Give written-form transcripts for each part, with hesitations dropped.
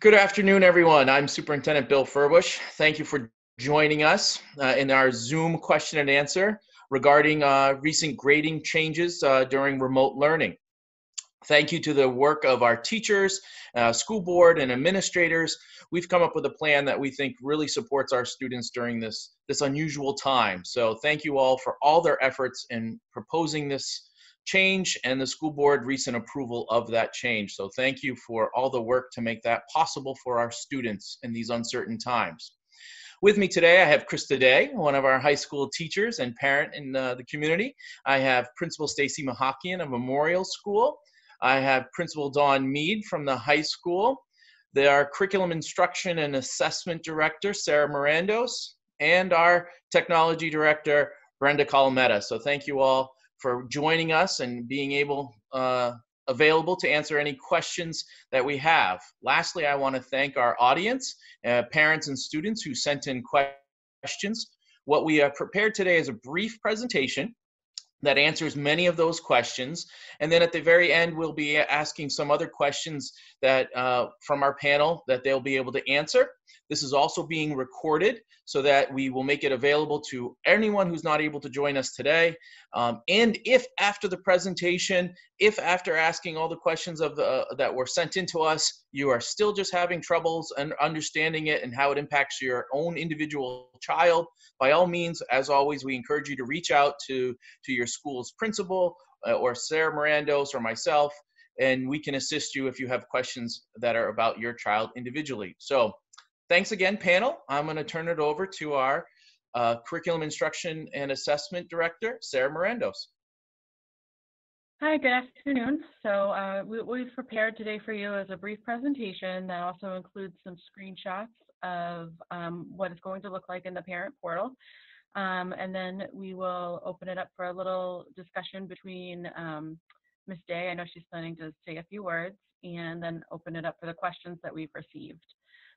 Good afternoon, everyone. I'm Superintendent Bill Furbush. Thank you for joining us in our Zoom question and answer regarding recent grading changes during remote learning. Thank you to the work of our teachers, school board, and administrators. We've come up with a plan that we think really supports our students during this unusual time. So thank you all for all their efforts in proposing this change and the school board recent approval of that change. So thank you for all the work to make that possible for our students in these uncertain times. With me today, I have Krista Day, one of our high school teachers and parent in the community. I have Principal Stacy Mahaki in a Memorial School. I have Principal Dawn Mead from the high school. There are Curriculum Instruction and Assessment Director, Sarah Mirandos, and our Technology Director, Brenda Colometta. So thank you all for joining us and being available to answer any questions that we have. Lastly, I want to thank our audience, parents and students who sent in questions. What we have prepared today is a brief presentation that answers many of those questions. And then at the very end, we'll be asking some other questions that from our panel that they'll be able to answer. This is also being recorded so that we will make it available to anyone who's not able to join us today. And if after the presentation, if after asking all the questions that were sent in to us, you are still just having troubles and understanding it and how it impacts your own individual child, by all means, as always, we encourage you to reach out to your school's principal or Sarah Mirandos or myself, and we can assist you if you have questions that are about your child individually. So thanks again, panel. I'm going to turn it over to our Curriculum Instruction and Assessment Director, Sarah Mirandos. Hi, good afternoon. So what we've prepared today for you is a brief presentation that also includes some screenshots of what it's going to look like in the parent portal. And then we will open it up for a little discussion between Ms. Day. I know she's planning to say a few words, and then open it up for the questions that we've received.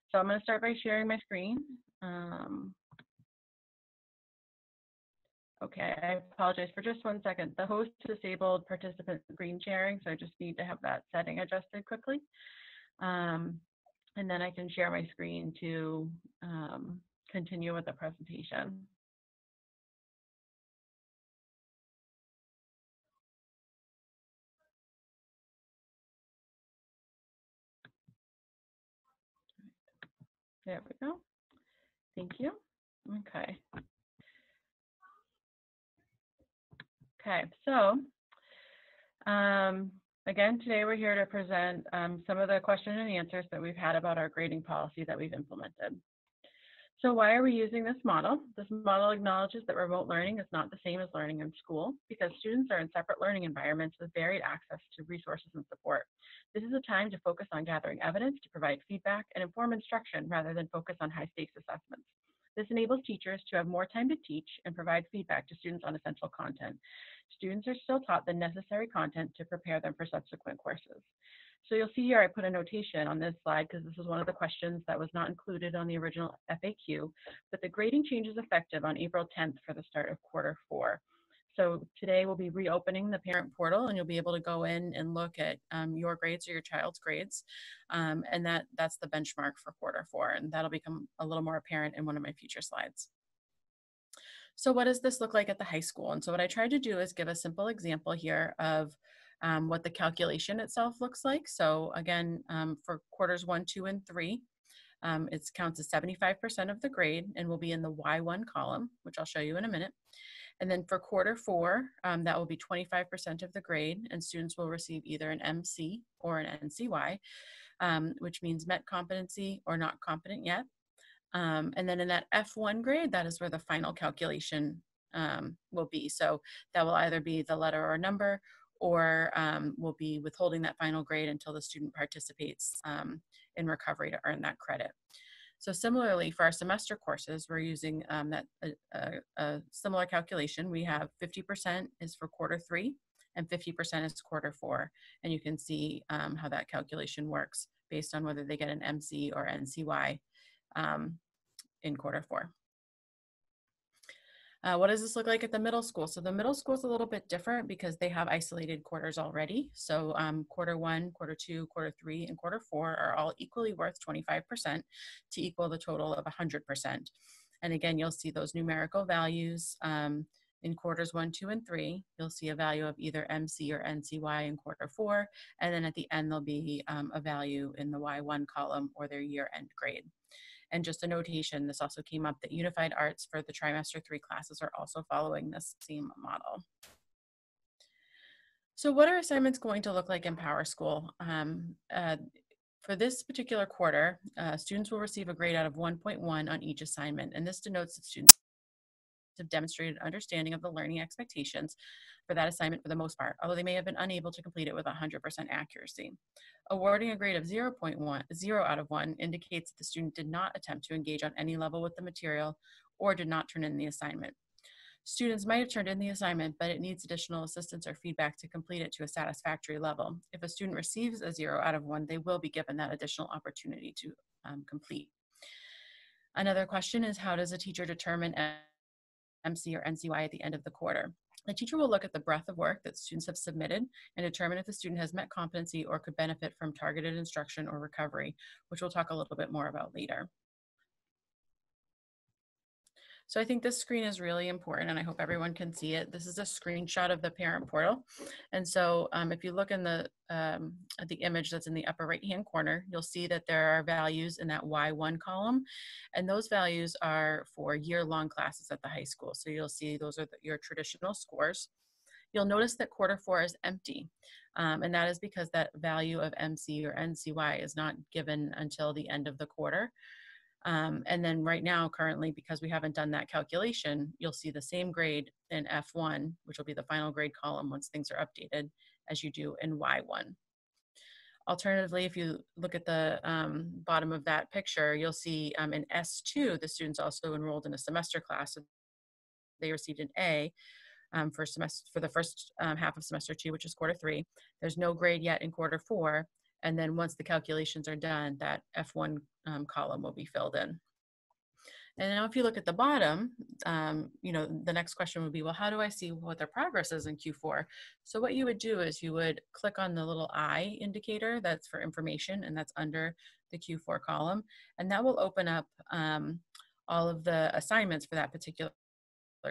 So I'm going to start by sharing my screen. Okay, I apologize for just 1 second. The host disabled participant screen sharing, so I just need to have that setting adjusted quickly. And then I can share my screen to continue with the presentation. There we go. Thank you. Okay. Okay, so again, today we're here to present some of the questions and answers that we've had about our grading policy that we've implemented. So why are we using this model? This model acknowledges that remote learning is not the same as learning in school because students are in separate learning environments with varied access to resources and support. This is a time to focus on gathering evidence to provide feedback and inform instruction rather than focus on high-stakes assessments. This enables teachers to have more time to teach and provide feedback to students on essential content. Students are still taught the necessary content to prepare them for subsequent courses. So you'll see here I put a notation on this slide because this is one of the questions that was not included on the original FAQ, but the grading change is effective on April 10th for the start of Q4. So today we'll be reopening the parent portal and you'll be able to go in and look at your grades or your child's grades. And that's the benchmark for Q4, and that'll become a little more apparent in one of my future slides. So what does this look like at the high school? And so what I tried to do is give a simple example here of what the calculation itself looks like. So again, for quarters 1, 2, and 3, it counts as 75% of the grade and will be in the Y1 column, which I'll show you in a minute. And then for Q4, that will be 25% of the grade, and students will receive either an MC or an NCY, which means met competency or not competent yet. And then in that F1 grade, that is where the final calculation will be. So that will either be the letter or number, or we'll be withholding that final grade until the student participates in recovery to earn that credit. So similarly, for our semester courses, we're using a similar calculation. We have 50% is for Q3 and 50% is Q4. And you can see how that calculation works based on whether they get an MC or NCY in Q4. What does this look like at the middle school? So the middle school is a little bit different because they have isolated quarters already. So quarter 1, quarter 2, quarter 3, and quarter 4 are all equally worth 25% to equal the total of 100%. And again, you'll see those numerical values in quarters 1, 2, and 3. You'll see a value of either MC or NCY in quarter 4. And then at the end, there'll be a value in the Y1 column or their year-end grade. And just a notation, this also came up that Unified Arts for the trimester 3 classes are also following this same model. So what are assignments going to look like in PowerSchool? For this particular quarter, students will receive a grade out of 1.1 on each assignment, and this denotes that students have demonstrated understanding of the learning expectations for that assignment for the most part, although they may have been unable to complete it with 100% accuracy. Awarding a grade of 0 out of 1 indicates that the student did not attempt to engage on any level with the material or did not turn in the assignment. Students might have turned in the assignment, but it needs additional assistance or feedback to complete it to a satisfactory level. If a student receives a 0 out of 1, they will be given that additional opportunity to complete. Another question is, how does a teacher determine MC or NCY at the end of the quarter? The teacher will look at the breadth of work that students have submitted and determine if the student has met competency or could benefit from targeted instruction or recovery, which we'll talk a little bit more about later. So I think this screen is really important, and I hope everyone can see it. This is a screenshot of the parent portal. And so if you look in the at the image that's in the upper right-hand corner, you'll see that there are values in that Y1 column, and those values are for year-long classes at the high school. So you'll see those are your traditional scores. You'll notice that quarter 4 is empty, and that is because that value of MC or NCY is not given until the end of the quarter. And then right now, currently, because we haven't done that calculation, you'll see the same grade in F1, which will be the final grade column once things are updated, as you do in Y1. Alternatively, if you look at the bottom of that picture, you'll see in S2, the students also enrolled in a semester class. So they received an A for the first half of semester 2, which is quarter 3. There's no grade yet in quarter 4. And then once the calculations are done, that F1 column will be filled in. And now if you look at the bottom, the next question would be, well, how do I see what their progress is in Q4? So what you would do is you would click on the little I indicator that's for information, and that's under the Q4 column. And that will open up all of the assignments for that particular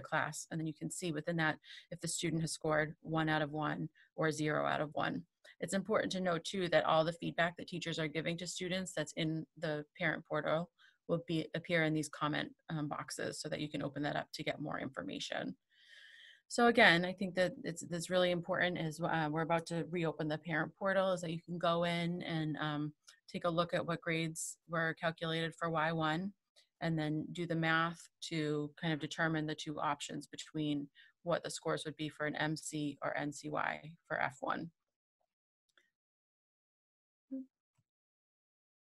class. And then you can see within that if the student has scored 1 out of 1 or 0 out of 1. It's important to note too that all the feedback that teachers are giving to students that's in the parent portal will appear in these comment boxes so that you can open that up to get more information. So again, I think that it's really important is we're about to reopen the parent portal is that you can go in and take a look at what grades were calculated for Y1 and then do the math to kind of determine the two options between what the scores would be for an MC or NCY for F1.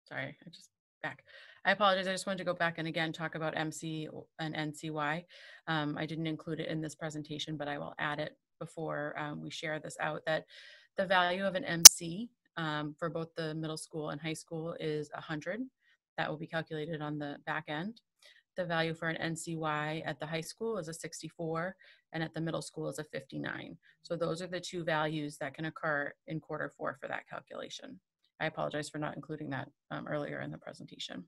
Sorry, I apologize. I just wanted to go back and again talk about MC and NCY. I didn't include it in this presentation, but I will add it before we share this out, that the value of an MC for both the middle school and high school is 100. That will be calculated on the back end. The value for an NCY at the high school is a 64, and at the middle school is a 59. So those are the two values that can occur in quarter 4 for that calculation. I apologize for not including that earlier in the presentation.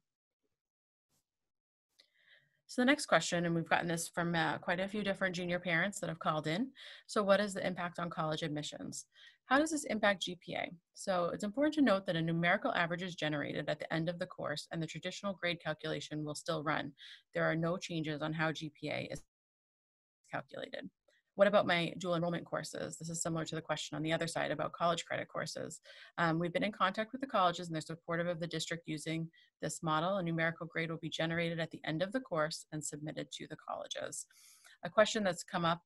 So the next question, and we've gotten this from quite a few different junior parents that have called in. So what is the impact on college admissions? How does this impact GPA? So it's important to note that a numerical average is generated at the end of the course and the traditional grade calculation will still run. There are no changes on how GPA is calculated. What about my dual enrollment courses? This is similar to the question on the other side about college credit courses. We've been in contact with the colleges and they're supportive of the district using this model. A numerical grade will be generated at the end of the course and submitted to the colleges. A question that's come up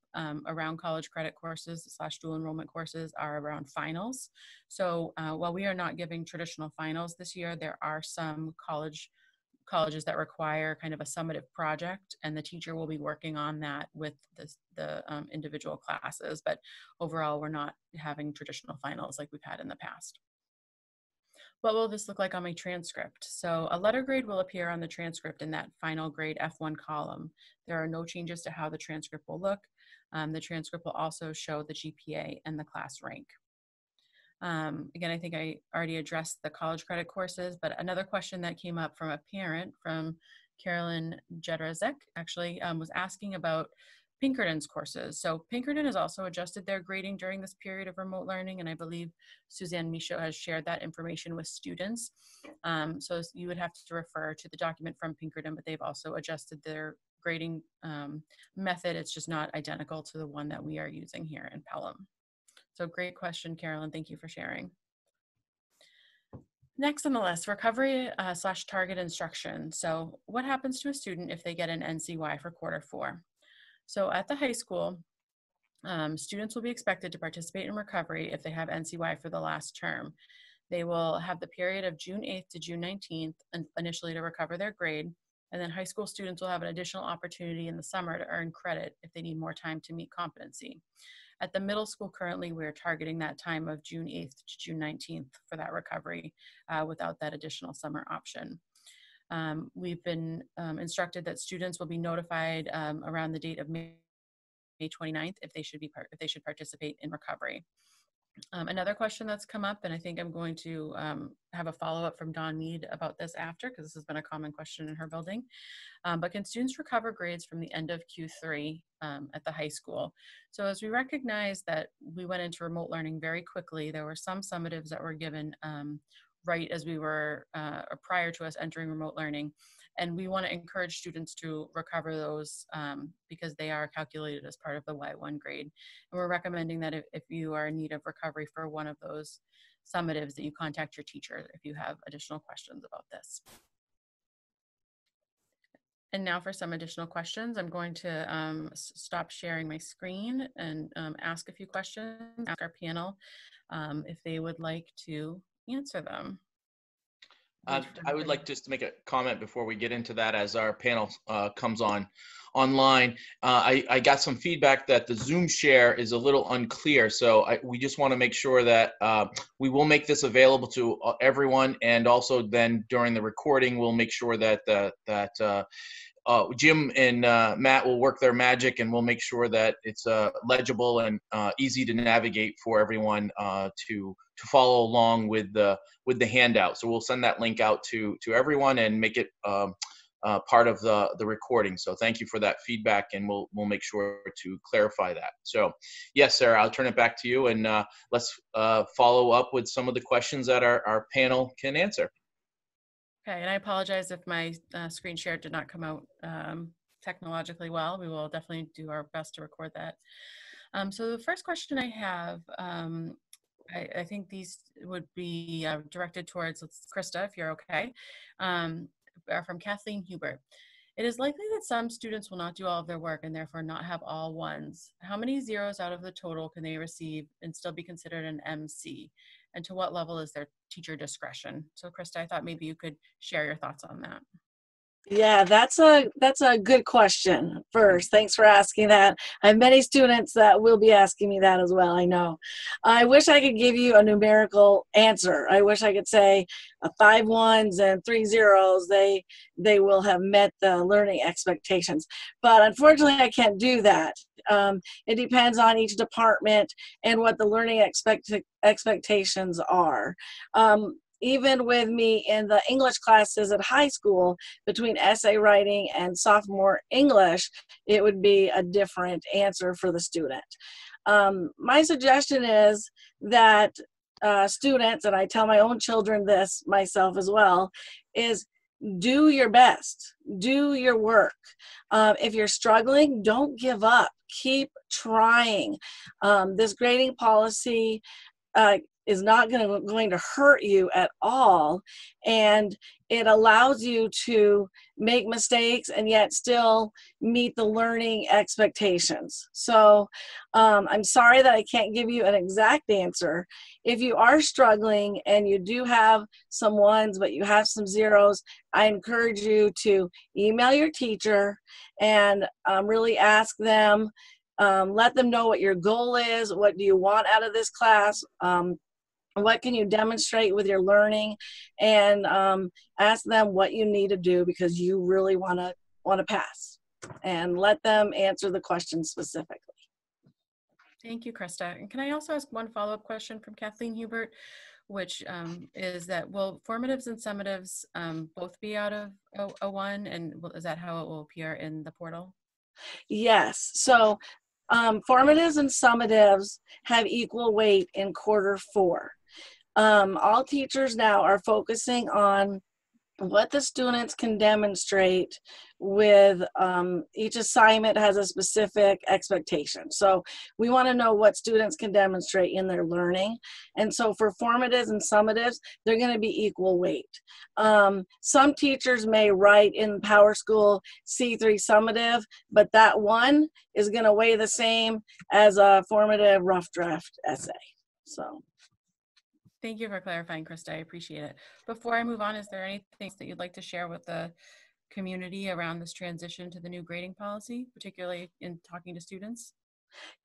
around college credit courses / dual enrollment courses are around finals. So while we are not giving traditional finals this year, there are some colleges that require kind of a summative project, and the teacher will be working on that with the individual classes. But overall, we're not having traditional finals like we've had in the past. What will this look like on my transcript? So a letter grade will appear on the transcript in that final grade F1 column. There are no changes to how the transcript will look. The transcript will also show the GPA and the class rank. Again, I think I already addressed the college credit courses, but another question that came up from a parent, from Carolyn Jedrzejek, actually, was asking about Pinkerton's courses. So Pinkerton has also adjusted their grading during this period of remote learning, and I believe Suzanne Michaud has shared that information with students. So you would have to refer to the document from Pinkerton, but they've also adjusted their grading method. It's just not identical to the one that we are using here in Pelham. So great question, Carolyn. Thank you for sharing. Next on the list, recovery / target instruction. So what happens to a student if they get an NCY for Q4? So at the high school, students will be expected to participate in recovery if they have NCY for the last term. They will have the period of June 8th to June 19th initially to recover their grade, and then high school students will have an additional opportunity in the summer to earn credit if they need more time to meet competency. At the middle school, currently, we're targeting that time of June 8th to June 19th for that recovery without that additional summer option. We've been instructed that students will be notified around the date of May 29th if they should participate in recovery. Another question that's come up, and I think I'm going to have a follow-up from Dawn Mead about this after, because this has been a common question in her building. But can students recover grades from the end of Q3 at the high school? So as we recognize that we went into remote learning very quickly, there were some summatives that were given right as we were, or prior to us entering remote learning. And we want to encourage students to recover those because they are calculated as part of the Y1 grade. And we're recommending that if you are in need of recovery for one of those summatives, that you contact your teacher if you have additional questions about this. And now for some additional questions, I'm going to stop sharing my screen and ask a few questions, ask our panel if they would like to answer them. I would like just to make a comment before we get into that as our panel comes online. I got some feedback that the Zoom share is a little unclear, so we just want to make sure that we will make this available to everyone, and also then during the recording we'll make sure that Jim and Matt will work their magic, and we'll make sure that it's legible and easy to navigate for everyone to follow along with the handout. So we'll send that link out to everyone and make it part of the recording. So thank you for that feedback, and we'll make sure to clarify that. So yes, Sarah, I'll turn it back to you, and let's follow up with some of the questions that our panel can answer. Okay, and I apologize if my screen share did not come out technologically well. We will definitely do our best to record that. So the first question I have, I think these would be directed towards Krista, if you're okay, are from Kathleen Hubert. It is likely that some students will not do all of their work and therefore not have all ones. How many zeros out of the total can they receive and still be considered an MC? And to what level is their teacher discretion? So Krista, I thought maybe you could share your thoughts on that. Yeah, that's a good question. First, thanks for asking that. I have many students that will be asking me that as well, I know. I wish I could give you a numerical answer. I wish I could say 5 ones and 3 zeros, they will have met the learning expectations. But unfortunately, I can't do that. It depends on each department and what the learning expectations are. Even with me in the English classes at high school, between essay writing and sophomore English, it would be a different answer for the student. My suggestion is that students, and I tell my own children this myself as well, is do your best, do your work. If you're struggling, don't give up, keep trying. This grading policy is not going to hurt you at all, and it allows you to make mistakes and yet still meet the learning expectations. So I'm sorry that I can't give you an exact answer. If you are struggling and you do have some ones but you have some zeros, I encourage you to email your teacher and really ask them, let them know what your goal is, what do you want out of this class, what can you demonstrate with your learning, and ask them what you need to do because you really want to pass, and let them answer the question specifically. Thank you, Krista. And can I also ask one follow-up question from Kathleen Hubert, which is that will formatives and summatives both be out of O1, and is that how it will appear in the portal? Yes. So formatives and summatives have equal weight in Q4. All teachers now are focusing on what the students can demonstrate with each assignment has a specific expectation. So we want to know what students can demonstrate in their learning. And so for formatives and summatives, they're going to be equal weight. Some teachers may write in PowerSchool C3 summative, but that one is going to weigh the same as a formative rough draft essay. So. Thank you for clarifying, Krista. I appreciate it. Before I move on, is there anything that you'd like to share with the community around this transition to the new grading policy, particularly in talking to students?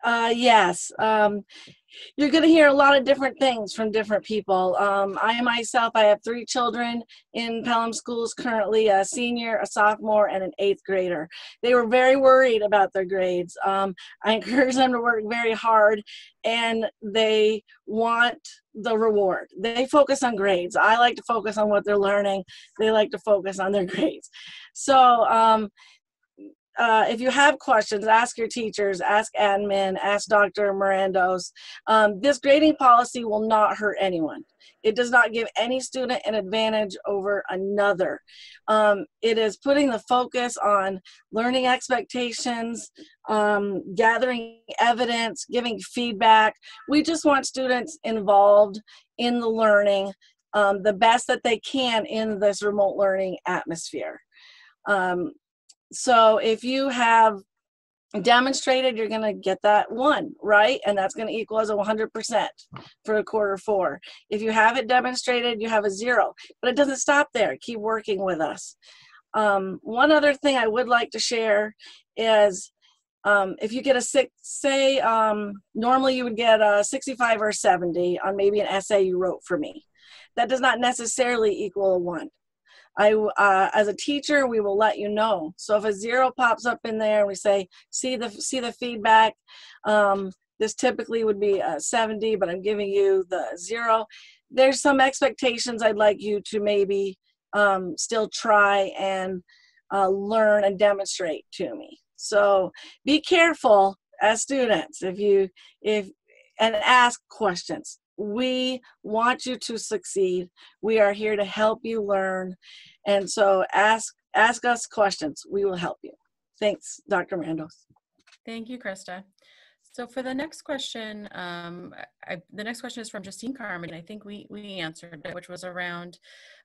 Yes. You're going to hear a lot of different things from different people. I myself, I have 3 children in Pelham schools currently, a senior, a sophomore, and an 8th grader. They were very worried about their grades. I encourage them to work very hard, and they want the reward. They focus on grades. I like to focus on what they're learning. They like to focus on their grades. So if you have questions, ask your teachers, ask admin, ask Dr. Mirandos. This grading policy will not hurt anyone. It does not give any student an advantage over another. It is putting the focus on learning expectations, gathering evidence, giving feedback. We just want students involved in the learning the best that they can in this remote learning atmosphere. So if you have demonstrated, you're going to get that 1, right? And that's going to equal as a 100% for Q4. If you haven't demonstrated, you have a 0. But it doesn't stop there. Keep working with us. One other thing I would like to share is if you get a 6, say, normally you would get a 65 or 70 on maybe an essay you wrote for me. That does not necessarily equal a 1. As a teacher, we will let you know. So if a 0 pops up in there and we say, see the feedback, this typically would be a 70, but I'm giving you the 0. There's some expectations I'd like you to maybe still try and learn and demonstrate to me. So be careful as students and ask questions. We want you to succeed. We are here to help you learn. And so ask us questions. We will help you. Thanks, Dr. Mirandos. Thank you, Krista. So for the next question, the next question is from Justine Carmen. I think we answered it, which was around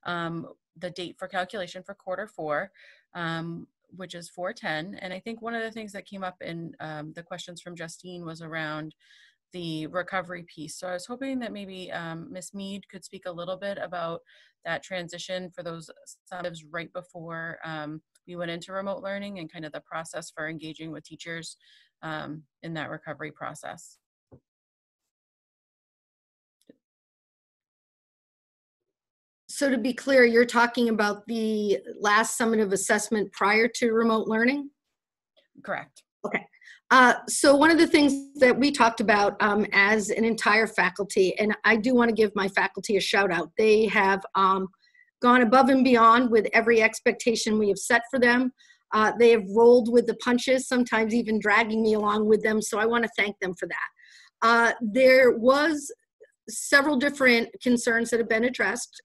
the date for calculation for Q4, which is 4/10. And I think one of the things that came up in the questions from Justine was around the recovery piece. So I was hoping that maybe Ms. Mead could speak a little bit about that transition for those summatives right before we went into remote learning and kind of the process for engaging with teachers in that recovery process. So to be clear, you're talking about the last summative assessment prior to remote learning? Correct. Okay. So one of the things that we talked about as an entire faculty, and I do want to give my faculty a shout out, they have gone above and beyond with every expectation we have set for them. They have rolled with the punches, sometimes even dragging me along with them, so I want to thank them for that. There was several different concerns that have been addressed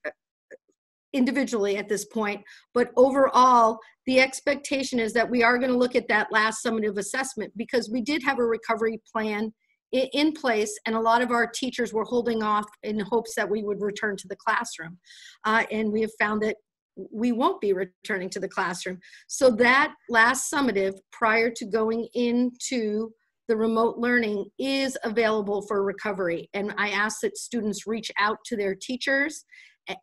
individually at this point, but overall, the expectation is that we are going to look at that last summative assessment because we did have a recovery plan in place, and a lot of our teachers were holding off in hopes that we would return to the classroom. And we have found that we won't be returning to the classroom. So that last summative prior to going into the remote learning is available for recovery. And I ask that students reach out to their teachers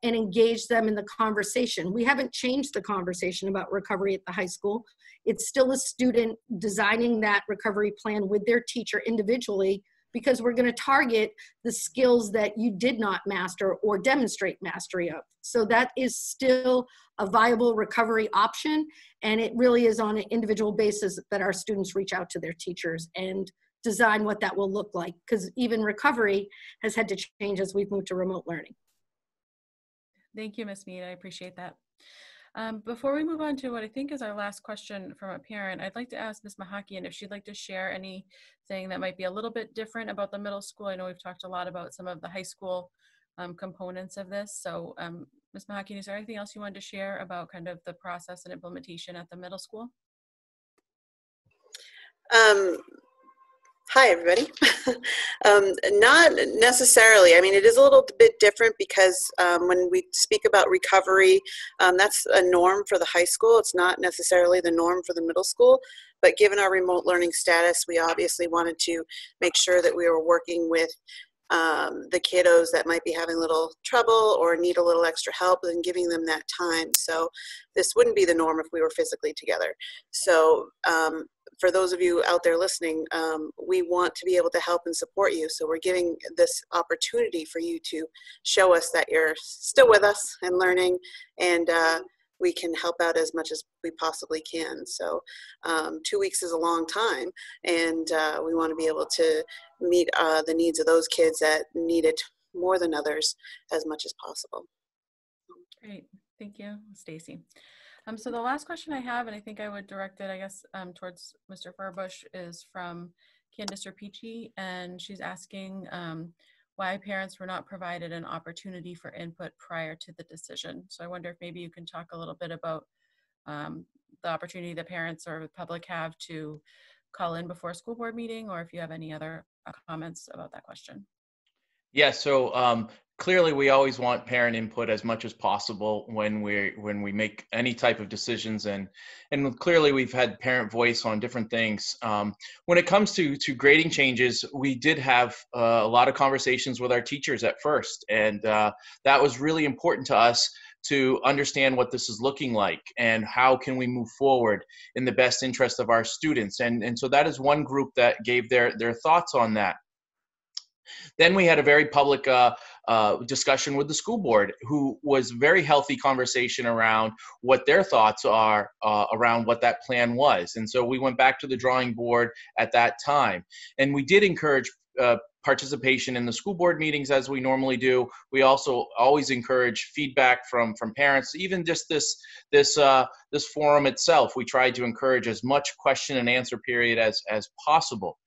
and engage them in the conversation. We haven't changed the conversation about recovery at the high school. It's still a student designing that recovery plan with their teacher individually because we're going to target the skills that you did not master or demonstrate mastery of. So that is still a viable recovery option, and it really is on an individual basis that our students reach out to their teachers and design what that will look like, because even recovery has had to change as we've moved to remote learning. Thank you, Ms. Mead. I appreciate that. Before we move on to what I think is our last question from a parent, I'd like to ask Ms. Mahaki if she'd like to share anything that might be a little bit different about the middle school. I know we've talked a lot about some of the high school components of this. So Ms. Mahaki, is there anything else you wanted to share about kind of the process and implementation at the middle school? Hi, everybody. Not necessarily. I mean, it is a little bit different because when we speak about recovery, that's a norm for the high school. It's not necessarily the norm for the middle school. But given our remote learning status, we obviously wanted to make sure that we were working with the kiddos that might be having a little trouble or need a little extra help, and giving them that time. So this wouldn't be the norm if we were physically together. So for those of you out there listening, we want to be able to help and support you. So we're giving this opportunity for you to show us that you're still with us and learning, and we can help out as much as we possibly can. So 2 weeks is a long time, and we want to be able to meet the needs of those kids that need it more than others as much as possible. Great, thank you, Stacy. So the last question I have, and I think I would direct it, I guess, towards Mr. Furbush, is from Candice Rapici, and she's asking why parents were not provided an opportunity for input prior to the decision. So I wonder if maybe you can talk a little bit about the opportunity that parents or the public have to call in before a school board meeting, or if you have any other comments about that question. Yeah, so clearly we always want parent input as much as possible when we make any type of decisions, and clearly we've had parent voice on different things. When it comes to grading changes, we did have a lot of conversations with our teachers at first, and that was really important to us to understand what this is looking like and how can we move forward in the best interest of our students. And so that is one group that gave their thoughts on that. Then we had a very public discussion with the school board, who was very healthy conversation around what their thoughts are around what that plan was. And so we went back to the drawing board at that time. And we did encourage participation in the school board meetings as we normally do. We also always encourage feedback from parents, even just this forum itself. We tried to encourage as much question and answer period as possible.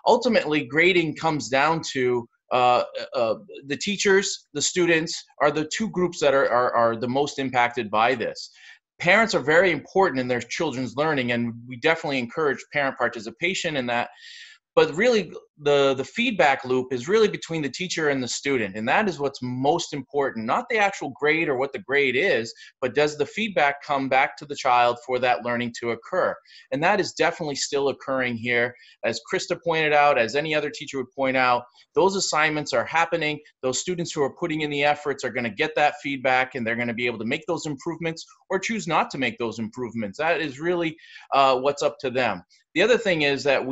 Ultimately, grading comes down to the teachers, the students are the two groups that are the most impacted by this. Parents are very important in their children's learning, and we definitely encourage parent participation in that. But really, the feedback loop is really between the teacher and the student, and that is what's most important. Not the actual grade or what the grade is, but does the feedback come back to the child for that learning to occur? And that is definitely still occurring here. As Krista pointed out, as any other teacher would point out, those assignments are happening. Those students who are putting in the efforts are going to get that feedback, and they're going to be able to make those improvements or choose not to make those improvements. That is really what's up to them. The other thing is that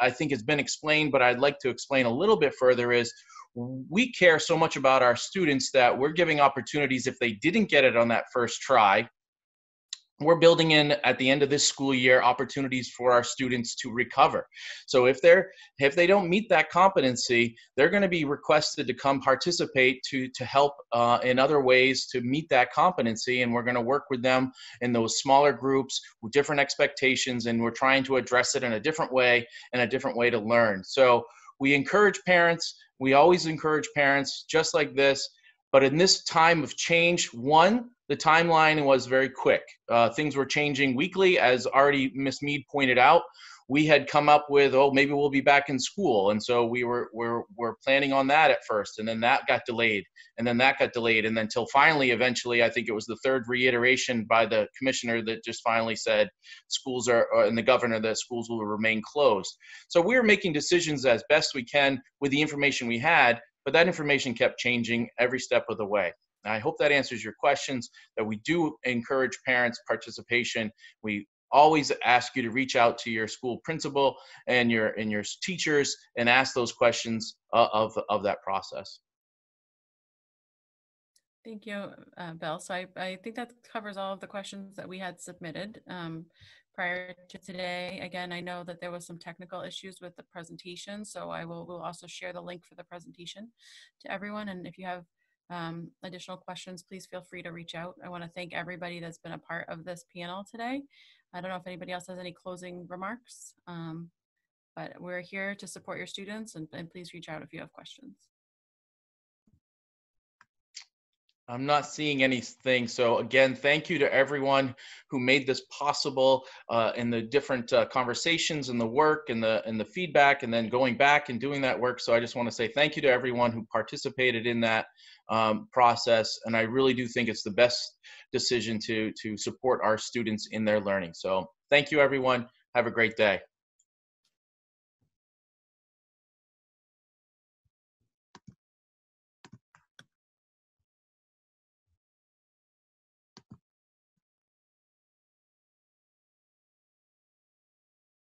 I think it's been explained, but I'd like to explain a little bit further, is we care so much about our students that we're giving opportunities if they didn't get it on that first try. We're building in, at the end of this school year, opportunities for our students to recover. So if they don't meet that competency, they're going to be requested to come participate to help in other ways to meet that competency. And we're going to work with them in those smaller groups with different expectations, and we're trying to address it in a different way and a different way to learn. So we encourage parents. We always encourage parents just like this. But in this time of change, the timeline was very quick. Things were changing weekly, as already Ms. Mead pointed out. We had come up with, maybe we'll be back in school. And so we're planning on that at first. And then that got delayed. And then that got delayed. And then till finally, eventually, I think it was the third reiteration by the commissioner that just finally said schools and the governor that schools will remain closed. So we were making decisions as best we can with the information we had, but that information kept changing every step of the way. I hope that answers your questions, that we do encourage parents' participation. We always ask you to reach out to your school principal and your teachers and ask those questions of that process. Thank you, Bill. So I think that covers all of the questions that we had submitted prior to today. Again, I know that there was some technical issues with the presentation, so we'll also share the link for the presentation to everyone. And if you have additional questions, please feel free to reach out. I want to thank everybody that's been a part of this panel today. I don't know if anybody else has any closing remarks, but we're here to support your students, and please reach out if you have questions. I'm not seeing anything. So again, thank you to everyone who made this possible in the different conversations and the work and the feedback, and then going back and doing that work. So I just want to say thank you to everyone who participated in that process. And I really do think it's the best decision to support our students in their learning. So thank you, everyone. Have a great day.